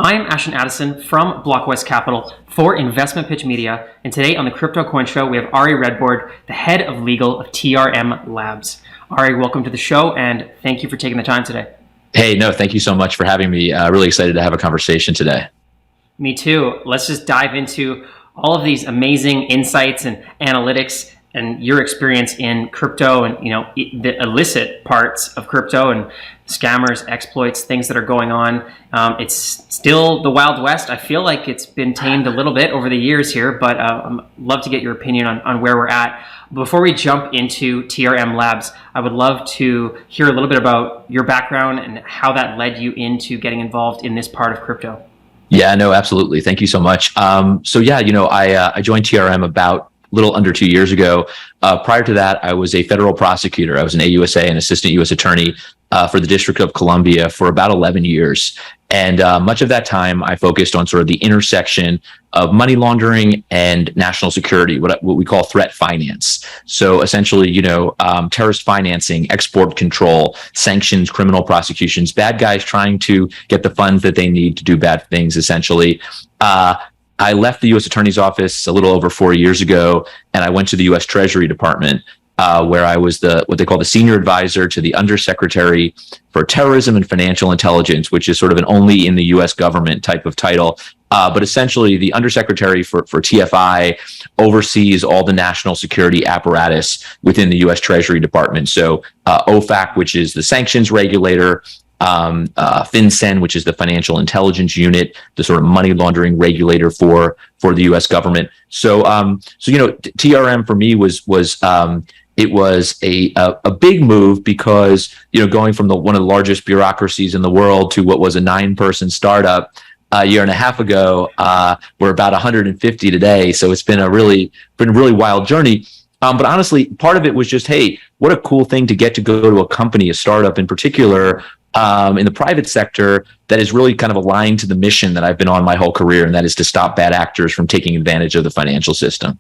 I'm Ashton Addison from Blockwest Capital for Investment Pitch Media, and today on the Crypto Coin Show, we have Ari Redbord, the head of legal of TRM Labs. Ari, welcome to the show, and thank you for taking the time today. Hey, no, thank you so much for having me. Really excited to have a conversation today. Me too. Let's just dive into all of these amazing insights and analytics and your experience in crypto and, the illicit parts of crypto and scammers, exploits, things that are going on. It's still the Wild West. I feel like it's been tamed a little bit over the years here, but I'd love to get your opinion on where we're at. Before we jump into TRM Labs, I would love to hear a little bit about your background and how that led you into getting involved in this part of crypto. Yeah, no, absolutely. Thank you so much. I joined TRM about little under 2 years ago. Prior to that, I was a federal prosecutor. I was an AUSA, an assistant U.S. attorney for the District of Columbia for about 11 years. And much of that time, I focused on sort of the intersection of money laundering and national security, what we call threat finance. So essentially, terrorist financing, export control, sanctions, criminal prosecutions, bad guys trying to get the funds that they need to do bad things, essentially. I left the U.S. Attorney's Office a little over 4 years ago, and I went to the U.S. Treasury Department, where I was what they call the senior advisor to the Undersecretary for Terrorism and Financial Intelligence, which is sort of an only in the U.S. government type of title. But essentially, the Undersecretary for TFI oversees all the national security apparatus within the U.S. Treasury Department. So OFAC, which is the sanctions regulator, FinCEN, which is the financial intelligence unit, the sort of money laundering regulator for the U.S. government. So TRM for me was a big move because, going from one of the largest bureaucracies in the world to what was a 9-person startup a year and a half ago, we're about 150 today. So it's been a really wild journey. But honestly, part of it was just, hey, what a cool thing to get to go to a company, a startup in particular, in the private sector that is really kind of aligned to the mission that I've been on my whole career, and that is to stop bad actors from taking advantage of the financial system.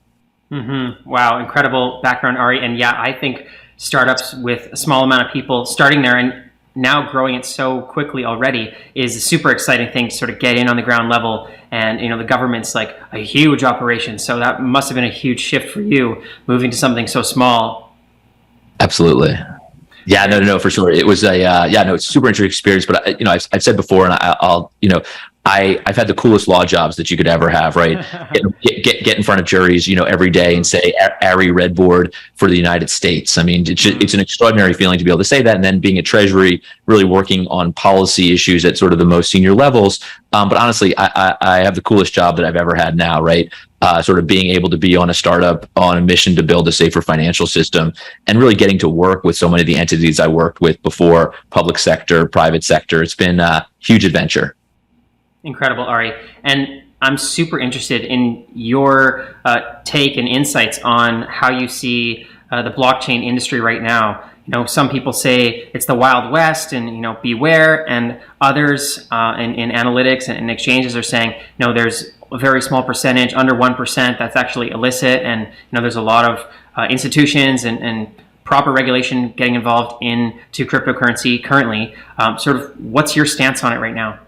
Mm-hmm. Wow, incredible background, Ari. And yeah, I think startups with a small amount of people starting there and now growing it so quickly already is a super exciting thing to sort of get in on the ground level. And, the government's like a huge operation. So that must have been a huge shift for you moving to something so small. Absolutely. Yeah, no, for sure. It was it's a super interesting experience. But I've said before, and I've had the coolest law jobs that you could ever have. Right, get in front of juries, every day and say Ari Redbord for the United States. I mean, it's an extraordinary feeling to be able to say that, and then being at Treasury, really working on policy issues at sort of the most senior levels. But honestly, I have the coolest job that I've ever had now. Right. Sort of being able to be on a startup on a mission to build a safer financial system and really getting to work with so many of the entities I worked with before, public sector, private sector. It's been a huge adventure. Incredible, Ari. And I'm super interested in your take and insights on how you see the blockchain industry right now. Some people say it's the Wild West and, beware, and others in analytics and exchanges are saying, there's a very small percentage, under 1%, that's actually illicit. And, there's a lot of institutions and proper regulation getting involved into cryptocurrency currently. Sort of what's your stance on it right now?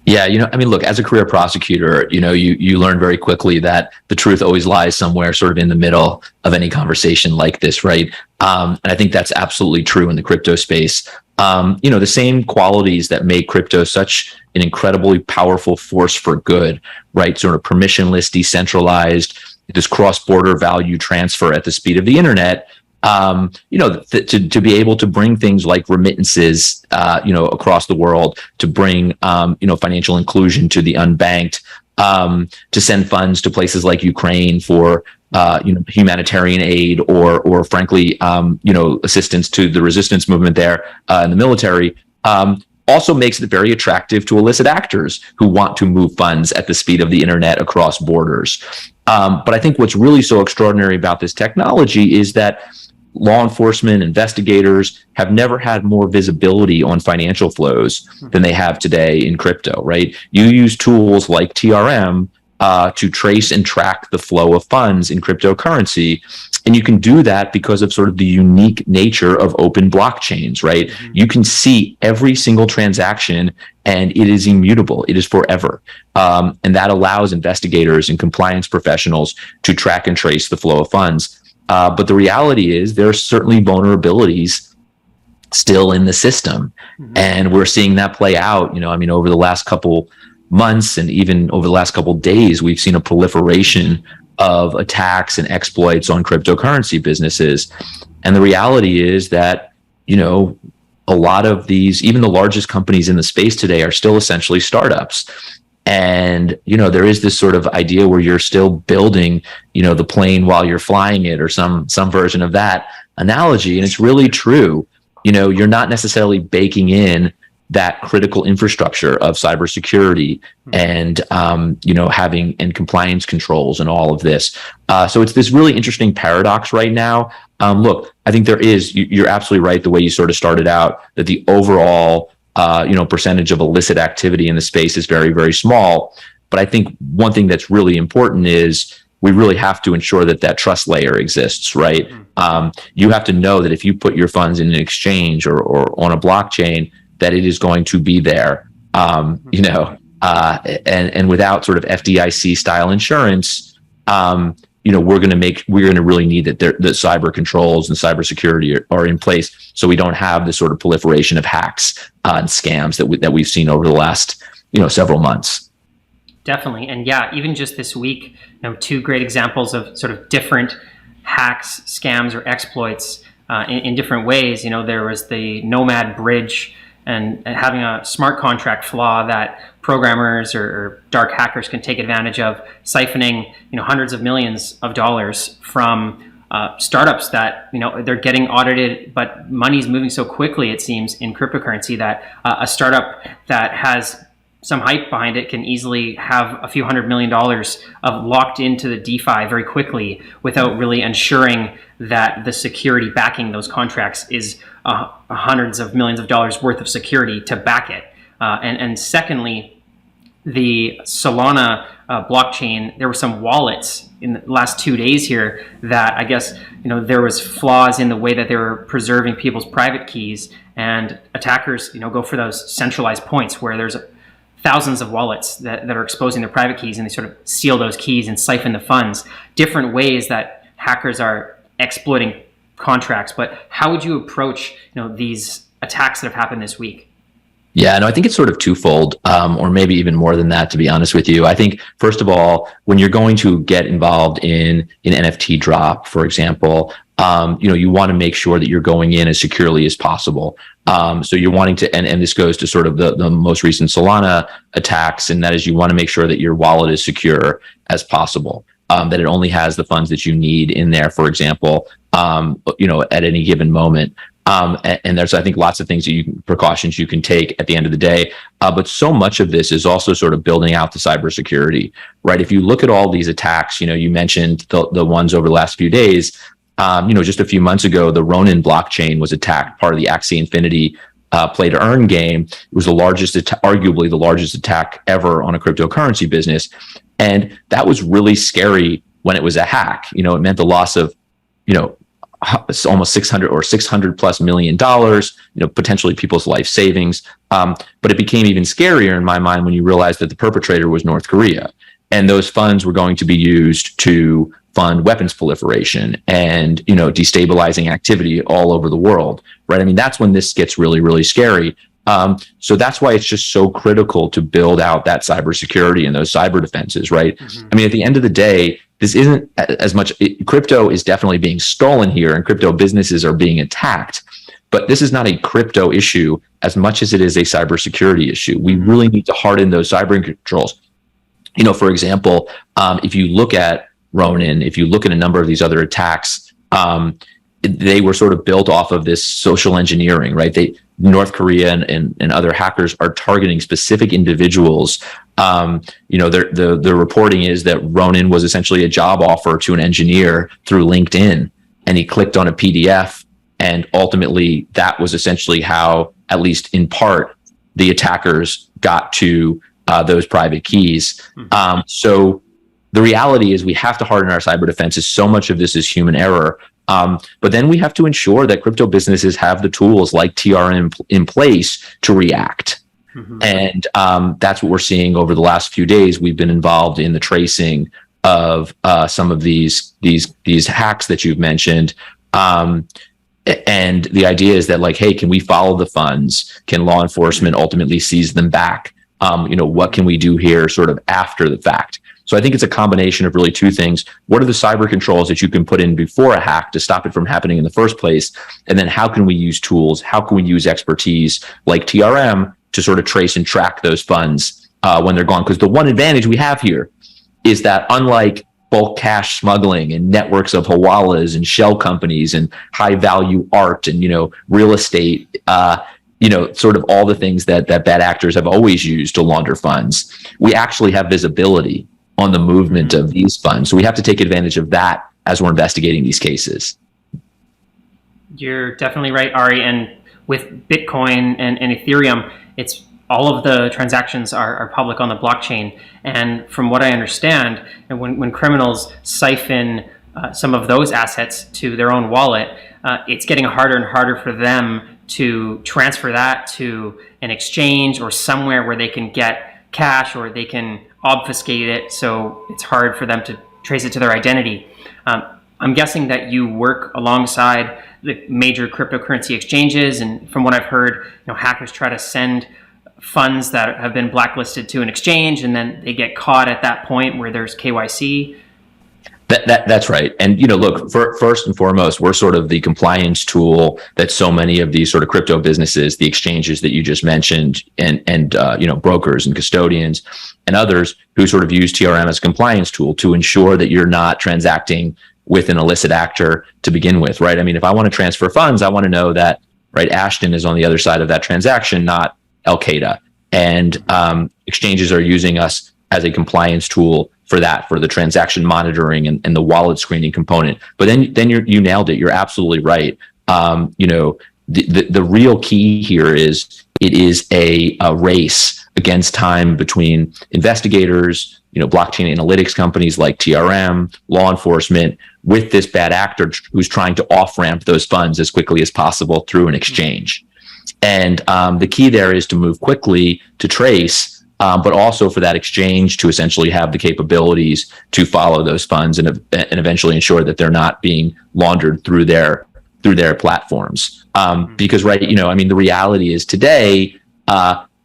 Yeah, look, as a career prosecutor, you learn very quickly that the truth always lies somewhere sort of in the middle of any conversation like this, right? And I think that's absolutely true in the crypto space. The same qualities that make crypto such an incredibly powerful force for good, right? Sort of permissionless, decentralized, this cross-border value transfer at the speed of the internet. To be able to bring things like remittances, across the world, to bring, financial inclusion to the unbanked, to send funds to places like Ukraine for, humanitarian aid or frankly, assistance to the resistance movement there in the military, also makes it very attractive to illicit actors who want to move funds at the speed of the internet across borders. But I think what's really so extraordinary about this technology is that law enforcement, investigators have never had more visibility on financial flows than they have today in crypto, right? You use tools like TRM to trace and track the flow of funds in cryptocurrency And you can do that because of sort of the unique nature of open blockchains, right? You can see every single transaction and it is immutable. It is forever. And that allows investigators and compliance professionals to track and trace the flow of funds. But the reality is there are certainly vulnerabilities still in the system. And we're seeing that play out, over the last couple months and even over the last couple of days, we've seen a proliferation of attacks and exploits on cryptocurrency businesses. And the reality is that, a lot of these, even the largest companies in the space today, are still essentially startups. And, there is this sort of idea where you're still building, the plane while you're flying it, or some version of that analogy. And it's really true. You're not necessarily baking in that critical infrastructure of cybersecurity and, having and compliance controls and all of this. So it's this really interesting paradox right now. Look, I think you're absolutely right the way you sort of started out, that the overall, percentage of illicit activity in the space is very, very small. But I think one thing that's really important is we really have to ensure that that trust layer exists, right? You have to know that if you put your funds in an exchange or on a blockchain, that it is going to be there, and without sort of FDIC style insurance, we're going to really need that the cyber controls and cybersecurity are in place, so we don't have the sort of proliferation of hacks and scams that we've seen over the last several months. Definitely, and yeah, even just this week, two great examples of sort of different hacks, scams, or exploits in different ways. There was the Nomad bridge. And having a smart contract flaw that programmers or dark hackers can take advantage of, siphoning hundreds of millions of dollars from startups that they're getting audited, but money's moving so quickly, it seems, in cryptocurrency, that a startup that has some hype behind it can easily have a few $100 million of locked into the DeFi very quickly without really ensuring that the security backing those contracts is hundreds of millions of dollars worth of security to back it. And secondly, the Solana blockchain, there were some wallets in the last 2 days here that I guess there was flaws in the way that they were preserving people's private keys, and attackers go for those centralized points where there's thousands of wallets that are exposing their private keys, and they sort of steal those keys and siphon the funds. Different ways that hackers are exploiting contracts. But how would you approach these attacks that have happened this week? Yeah, no, I think it's sort of twofold, or maybe even more than that, to be honest with you. I think, first of all, when you're going to get involved in an NFT drop, for example, you want to make sure that you're going in as securely as possible. So you're wanting to, and this goes to sort of the most recent Solana attacks, and that is you want to make sure that your wallet is secure as possible, that it only has the funds that you need in there, for example, at any given moment. And there's, I think, lots of precautions you can take at the end of the day. But so much of this is also sort of building out the cybersecurity, right? If you look at all these attacks, you mentioned the ones over the last few days. Just a few months ago, the Ronin blockchain was attacked, part of the Axie Infinity play to earn game. It was arguably the largest attack ever on a cryptocurrency business. And that was really scary when it was a hack. It meant the loss of, almost $600+ million, potentially people's life savings. But it became even scarier in my mind when you realized that the perpetrator was North Korea. And those funds were going to be used to fund weapons proliferation and, destabilizing activity all over the world, right? I mean, that's when this gets really, really scary. So that's why it's just so critical to build out that cybersecurity and those cyber defenses, right? Mm-hmm. I mean, at the end of the day, this isn't as much, crypto is definitely being stolen here and crypto businesses are being attacked, but this is not a crypto issue as much as it is a cybersecurity issue. We really need to harden those cyber controls. For example, if you look at Ronin, if you look at a number of these other attacks, they were sort of built off of this social engineering, right? North Korea and other hackers are targeting specific individuals. The reporting is that Ronin was essentially a job offer to an engineer through LinkedIn, and he clicked on a PDF, and ultimately that was essentially how, at least in part, the attackers got to those private keys. So the reality is we have to harden our cyber defenses. So much of this is human error. But then we have to ensure that crypto businesses have the tools like TRM in place to react. Mm-hmm. And that's what we're seeing over the last few days. We've been involved in the tracing of some of these hacks that you've mentioned. And the idea is that, like, hey, can we follow the funds? Can law enforcement ultimately seize them back? What can we do here sort of after the fact? So I think it's a combination of really two things. What are the cyber controls that you can put in before a hack to stop it from happening in the first place? And then how can we use tools? How can we use expertise like TRM to sort of trace and track those funds when they're gone? Because the one advantage we have here is that, unlike bulk cash smuggling and networks of hawalas and shell companies and high value art and, real estate, sort of all the things that bad actors have always used to launder funds, we actually have visibility on the movement of these funds. So we have to take advantage of that as we're investigating these cases. You're definitely right, Ari. And with Bitcoin and Ethereum, it's all of the transactions are public on the blockchain. And from what I understand, and when criminals siphon some of those assets to their own wallet, it's getting harder and harder for them to transfer that to an exchange or somewhere where they can get cash, or they can obfuscate it, so it's hard for them to trace it to their identity. I'm guessing that you work alongside the major cryptocurrency exchanges, and from what I've heard, hackers try to send funds that have been blacklisted to an exchange, and then they get caught at that point where there's KYC. That's right. And, look, first and foremost, we're sort of the compliance tool that so many of these sort of crypto businesses, the exchanges that you just mentioned, and brokers and custodians and others who sort of use TRM as a compliance tool to ensure that you're not transacting with an illicit actor to begin with, right? I mean, if I want to transfer funds, I want to know that, right, Ashton is on the other side of that transaction, not Al-Qaeda. And exchanges are using us as a compliance tool for the transaction monitoring and the wallet screening component. But then you nailed it. You're absolutely right. The real key here is it is a race against time between investigators, blockchain analytics companies like TRM, law enforcement, with this bad actor who's trying to off-ramp those funds as quickly as possible through an exchange. And the key there is to move quickly to trace, but also for that exchange to essentially have the capabilities to follow those funds and eventually ensure that they're not being laundered through their platforms. Because, right, the reality is today,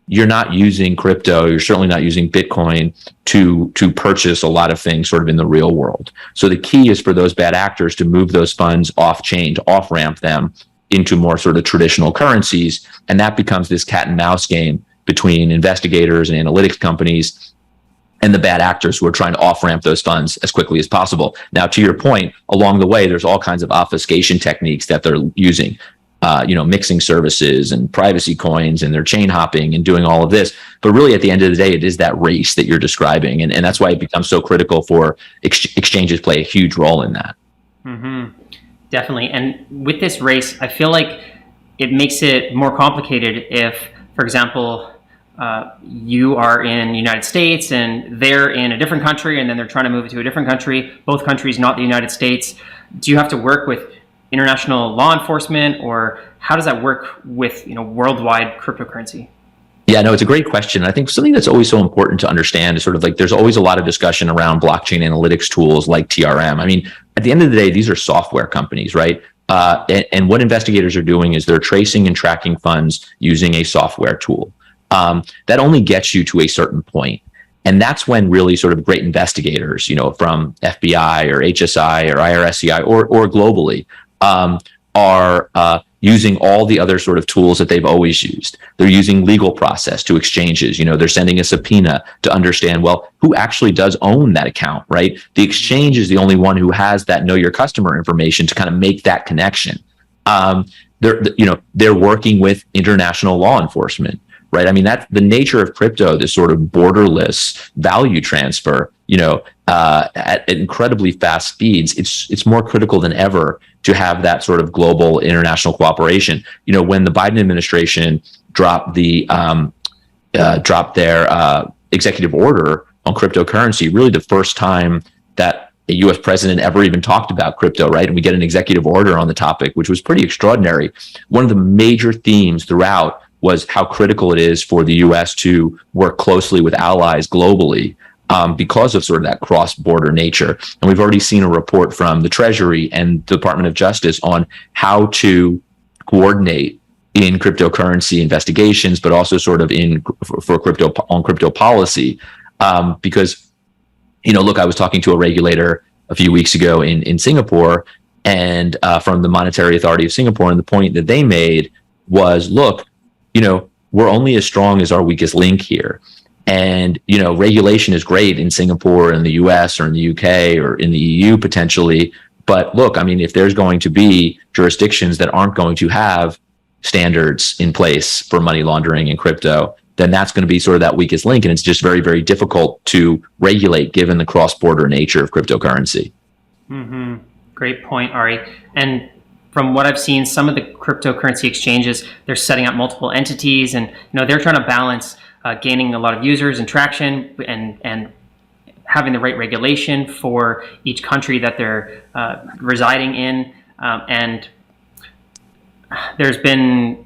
you're not using crypto, you're certainly not using Bitcoin to purchase a lot of things sort of in the real world. So the key is for those bad actors to move those funds off chain, to off ramp them into more sort of traditional currencies. And that becomes this cat and mouse game between investigators and analytics companies and the bad actors who are trying to off-ramp those funds as quickly as possible. Now, to your point, along the way, there's all kinds of obfuscation techniques that they're using, mixing services and privacy coins, and they're chain hopping and doing all of this. But really, at the end of the day, it is that race that you're describing. And that's why it becomes so critical for exchanges play a huge role in that. Mm-hmm. Definitely. And with this race, I feel like it makes it more complicated if, for example, you are in the United States and they're in a different country, and then they're trying to move it to a different country, both countries not the United States. Do you have to work with international law enforcement, or how does that work with worldwide cryptocurrency? Yeah, no, it's a great question. I think something that's always so important to understand is sort of like there's always a lot of discussion around blockchain analytics tools like TRM. I mean, at the end of the day, these are software companies, right? And what investigators are doing is they're tracing and tracking funds using a software tool. That only gets you to a certain point. And that's when really sort of great investigators, from FBI or HSI or IRSCI or globally, are using all the other sort of tools that they've always used. They're using legal process to exchanges. They're sending a subpoena to understand, well, who actually does own that account, right? The exchange is the only one who has that know your customer information to kind of make that connection. They're working with international law enforcement, right? I mean, that's the nature of crypto, this sort of borderless value transfer, at incredibly fast speeds. It's more critical than ever to have that sort of global international cooperation. When the Biden administration dropped their executive order on cryptocurrency, really the first time that a US president ever even talked about crypto, right? And we get an executive order on the topic, which was pretty extraordinary. One of the major themes throughout was how critical it is for the US to work closely with allies globally, because of sort of that cross-border nature. And we've already seen a report from the Treasury and the Department of Justice on how to coordinate in cryptocurrency investigations, but also sort of for crypto policy. Because, look, I was talking to a regulator a few weeks ago in Singapore, and from the Monetary Authority of Singapore, and the point that they made was, look, we're only as strong as our weakest link here. And, regulation is great in Singapore, in the US, or in the UK, or in the EU potentially. But look, I mean, if there's going to be jurisdictions that aren't going to have standards in place for money laundering and crypto, then that's going to be sort of that weakest link. And it's just very, very difficult to regulate given the cross-border nature of cryptocurrency. Mm-hmm. Great point, Ari. And from what I've seen, some of the cryptocurrency exchanges, they're setting up multiple entities, and they're trying to balance gaining a lot of users and traction and having the right regulation for each country that they're residing in. And there's been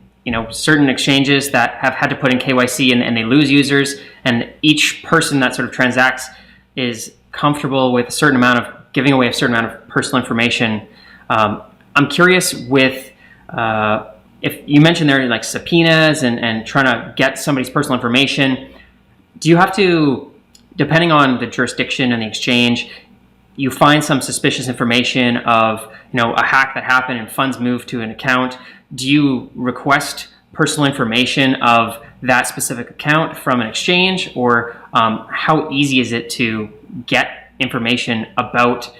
certain exchanges that have had to put in KYC and they lose users, and each person that sort of transacts is comfortable with a certain amount of giving away a certain amount of personal information. I'm curious with if you mentioned there are like subpoenas and trying to get somebody's personal information, do you have to, depending on the jurisdiction and the exchange, you find some suspicious information of a hack that happened and funds moved to an account? Do you request personal information of that specific account from an exchange, or how easy is it to get information about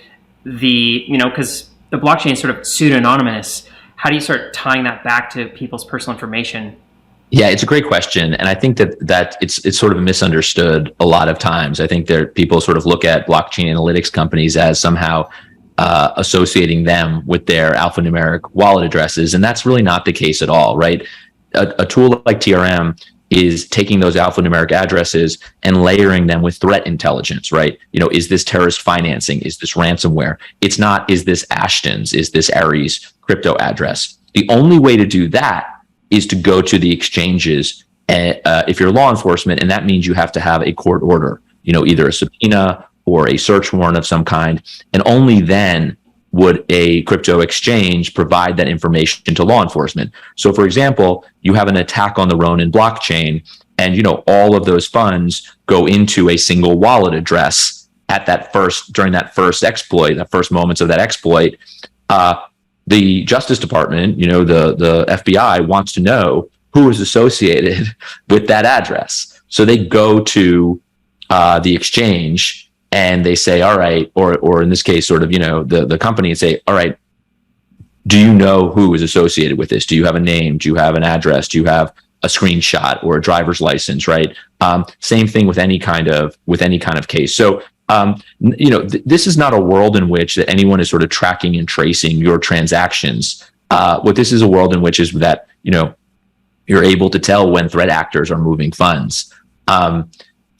the, because the blockchain is sort of pseudonymous. How do you start tying that back to people's personal information? Yeah, it's a great question. And I think that it's sort of misunderstood a lot of times. I think people sort of look at blockchain analytics companies as somehow associating them with their alphanumeric wallet addresses. And that's really not the case at all, right? A tool like TRM is taking those alphanumeric addresses and layering them with threat intelligence, right? Is this terrorist financing? Is this ransomware? It's not, is this Ashton's? Is this Aris crypto address? The only way to do that is to go to the exchanges if you're law enforcement, and that means you have to have a court order, either a subpoena or a search warrant of some kind, and only then would a crypto exchange provide that information to law enforcement. So, for example, you have an attack on the Ronin blockchain, and all of those funds go into a single wallet address during that first exploit, the first moments of that exploit. The Justice Department, the FBI wants to know who is associated with that address. So they go to the exchange and they say, all right, or in this case, sort of, the company, and say, all right, do you know who is associated with this? Do you have a name? Do you have an address? Do you have a screenshot or a driver's license, right? Same thing with any kind of case. So, this is not a world in which that anyone is sort of tracking and tracing your transactions. What this is a world in which is that, you're able to tell when threat actors are moving funds.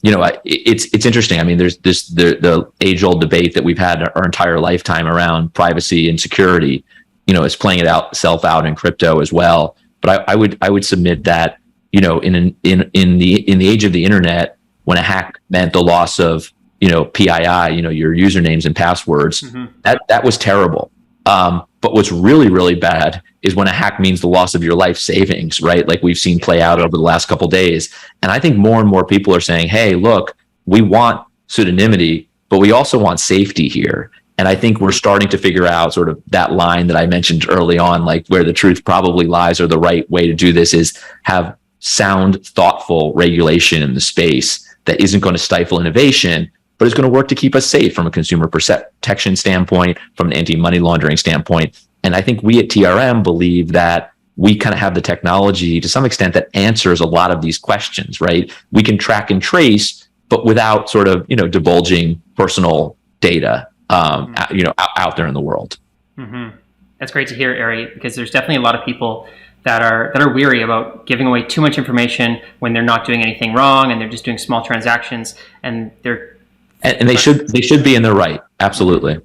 It's interesting. I mean, there's the age-old debate that we've had our entire lifetime around privacy and security. Is playing itself out in crypto as well. But I would submit that in the age of the internet, when a hack meant the loss of PII, your usernames and passwords, that was terrible. But what's really, really bad is when a hack means the loss of your life savings, right? Like we've seen play out over the last couple of days. And I think more and more people are saying, hey, look, we want pseudonymity, but we also want safety here. And I think we're starting to figure out sort of that line that I mentioned early on, like where the truth probably lies, or the right way to do this is have sound, thoughtful regulation in the space that isn't going to stifle innovation, but is going to work to keep us safe from a consumer protection standpoint, from an anti-money laundering standpoint. And I think we at TRM believe that we kind of have the technology to some extent that answers a lot of these questions, right? We can track and trace, but without sort of, divulging personal data, out there in the world. Mm-hmm. That's great to hear, Ari, because there's definitely a lot of people that are weary about giving away too much information when they're not doing anything wrong and they're just doing small transactions, and they should be in the right. Absolutely.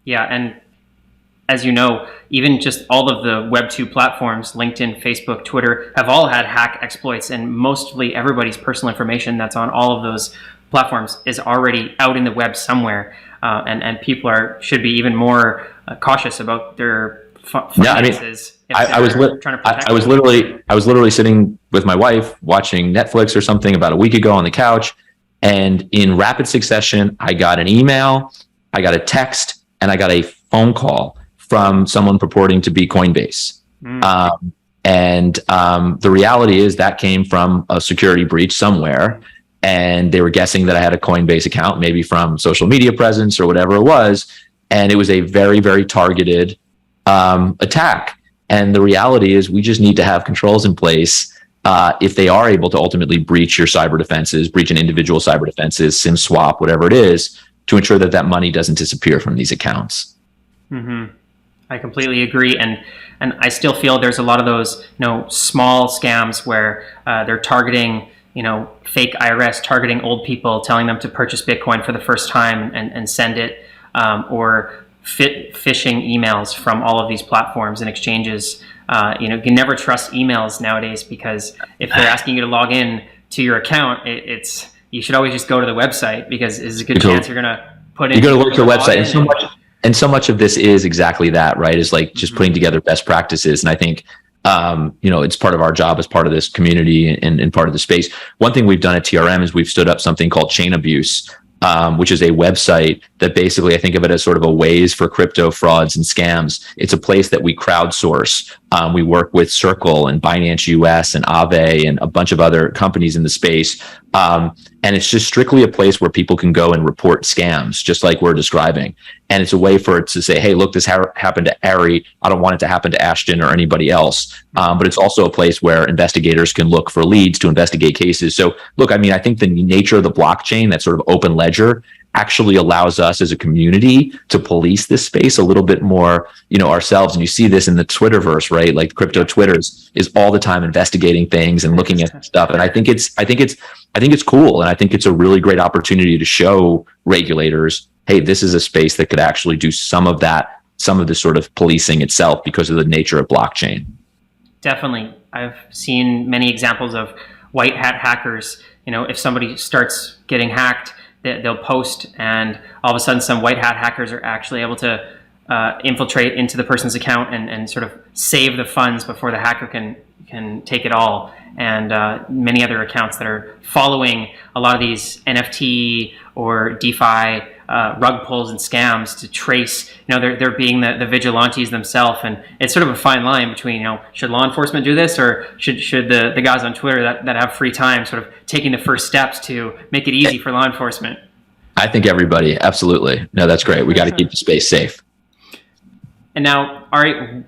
Yeah, and as you know, even just all of the Web 2 platforms, LinkedIn, Facebook, Twitter, have all had hack exploits, and mostly everybody's personal information that's on all of those platforms is already out in the web somewhere, and people should be even more cautious about their finances. I was literally sitting with my wife watching Netflix or something about a week ago on the couch, and in rapid succession, I got an email, I got a text, and I got a phone call from someone purporting to be Coinbase. The reality is that came from a security breach somewhere, and they were guessing that I had a Coinbase account, maybe from social media presence or whatever it was, and it was a very, very targeted attack. And the reality is we just need to have controls in place if they are able to ultimately breach your cyber defenses, breach an individual cyber defenses, SIM swap, whatever it is, to ensure that that money doesn't disappear from these accounts. Mm-hmm. I completely agree, and I still feel there's a lot of those small scams where they're targeting fake IRS, targeting old people, telling them to purchase Bitcoin for the first time and send it, or phishing emails from all of these platforms and exchanges. You can never trust emails nowadays, because if they're asking you to log in to your account, you should always just go to the website, because there's a good chance you're going to put in. You go to look at the website, and so much of this is exactly that, right? Is like just putting together best practices. And I think, it's part of our job as part of this community and part of the space. One thing we've done at TRM is we've stood up something called Chain Abuse, which is a website that basically, I think of it as sort of a Waze for crypto frauds and scams. It's a place that we crowdsource. We work with Circle and Binance US and Aave and a bunch of other companies in the space. And it's just strictly a place where people can go and report scams, just like we're describing. And it's a way for it to say, hey, look, this happened to Ari. I don't want it to happen to Ashton or anybody else. But it's also a place where investigators can look for leads to investigate cases. So look, I think the nature of the blockchain, that sort of open ledger, actually allows us as a community to police this space a little bit more, ourselves. And you see this in the Twitterverse, right? Like crypto Twitters is all the time investigating things and looking at stuff. And I think it's cool. And I think it's a really great opportunity to show regulators, hey, this is a space that could actually do some of the sort of policing itself because of the nature of blockchain. Definitely. I've seen many examples of white hat hackers. If somebody starts getting hacked, they'll post, and all of a sudden some white hat hackers are actually able to infiltrate into the person's account and sort of save the funds before the hacker can take it all. And many other accounts that are following a lot of these NFT or DeFi rug pulls and scams to trace, they're being the vigilantes themselves. And it's sort of a fine line between, should law enforcement do this, or should the guys on Twitter that have free time sort of taking the first steps to make it easy for law enforcement? I think everybody, absolutely. No, that's great. We got to keep the space safe. And now, Ari,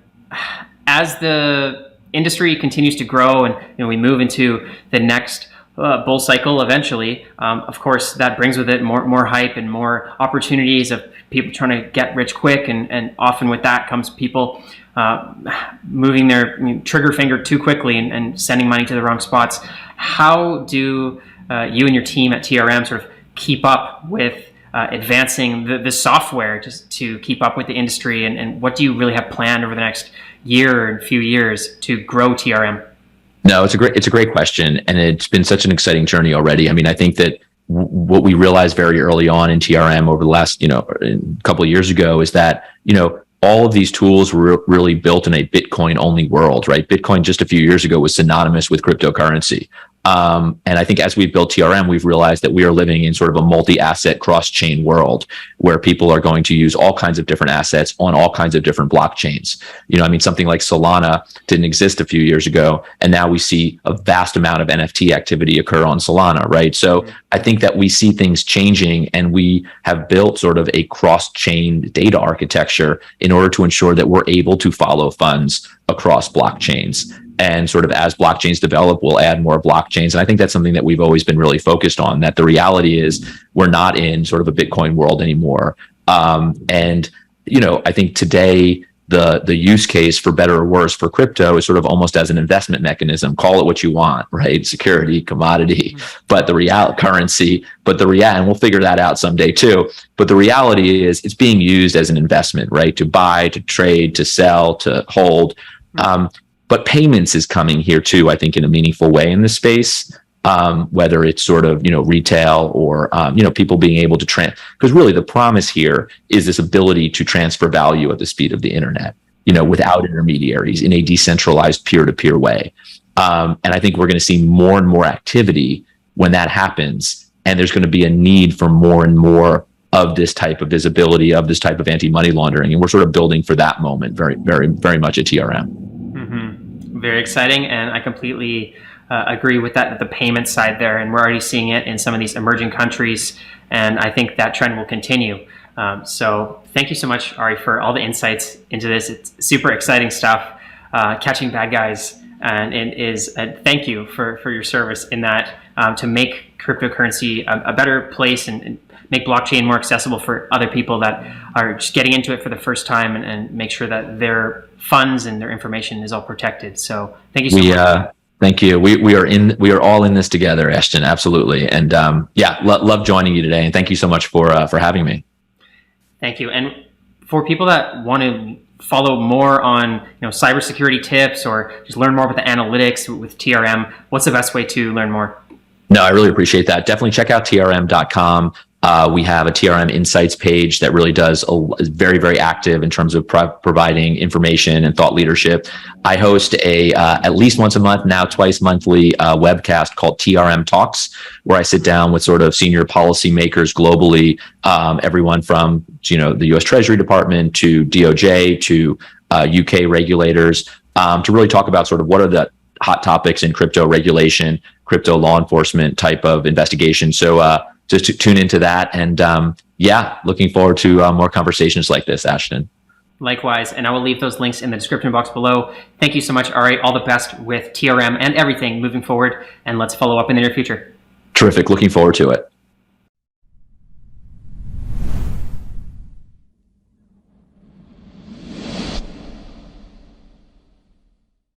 as the industry continues to grow and we move into the next bull cycle eventually, of course, that brings with it more hype and more opportunities of people trying to get rich quick. And often with that comes people moving their trigger finger too quickly and sending money to the wrong spots. How do you and your team at TRM sort of keep up with advancing the software just to keep up with the industry? And what do you really have planned over the next year and few years to grow TRM? No, it's a great question, and it's been such an exciting journey already. I think that what we realized very early on in TRM over the last couple of years ago is that all of these tools were really built in a Bitcoin only world, right? Bitcoin just a few years ago was synonymous with cryptocurrency. And I think as we built TRM, we've realized that we are living in sort of a multi-asset cross-chain world where people are going to use all kinds of different assets on all kinds of different blockchains. Something like Solana didn't exist a few years ago, and now we see a vast amount of NFT activity occur on Solana, right? So I think that we see things changing, and we have built sort of a cross-chain data architecture in order to ensure that we're able to follow funds across blockchains. And sort of as blockchains develop, we'll add more blockchains. And I think that's something that we've always been really focused on, that the reality is we're not in sort of a Bitcoin world anymore. I think today the use case, for better or worse, for crypto is sort of almost as an investment mechanism. Call it what you want, right? Security, commodity, but the currency, and we'll figure that out someday too. But the reality is it's being used as an investment, right? To buy, to trade, to sell, to hold. But payments is coming here too, I think, in a meaningful way in this space. Whether it's sort of, retail or, people being able to because really the promise here is this ability to transfer value at the speed of the internet, without intermediaries in a decentralized peer-to-peer way. And I think we're going to see more and more activity when that happens. And there's going to be a need for more and more of this type of visibility, of this type of anti-money laundering. And we're sort of building for that moment very, very, very much at TRM. Mm-hmm. Very exciting. And I completely agree with that, the payment side there, and we're already seeing it in some of these emerging countries, and I think that trend will continue. So thank you so much, Ari, for all the insights into this. It's super exciting stuff, catching bad guys, and it is thank you for your service in that, to make cryptocurrency a better place and make blockchain more accessible for other people that are just getting into it for the first time, and make sure that their funds and their information is all protected. So thank you so much. Thank you. We are all in this together, Ashton. Absolutely. And love joining you today. And thank you so much for having me. Thank you. And for people that want to follow more on cybersecurity tips or just learn more about the analytics with TRM, what's the best way to learn more? No, I really appreciate that. Definitely check out trm.com. We have a TRM Insights page that really is very, very active in terms of providing information and thought leadership. I host at least once a month, now twice monthly, webcast called TRM Talks, where I sit down with sort of senior policymakers globally, everyone from the U.S. Treasury Department to DOJ to UK regulators, to really talk about sort of what are the hot topics in crypto regulation, crypto law enforcement type of investigation. So just to tune into that, and looking forward to more conversations like this, Ashton. Likewise, and I will leave those links in the description box below. Thank you so much, Ari. All the best with TRM and everything moving forward, and let's follow up in the near future. Terrific. Looking forward to it.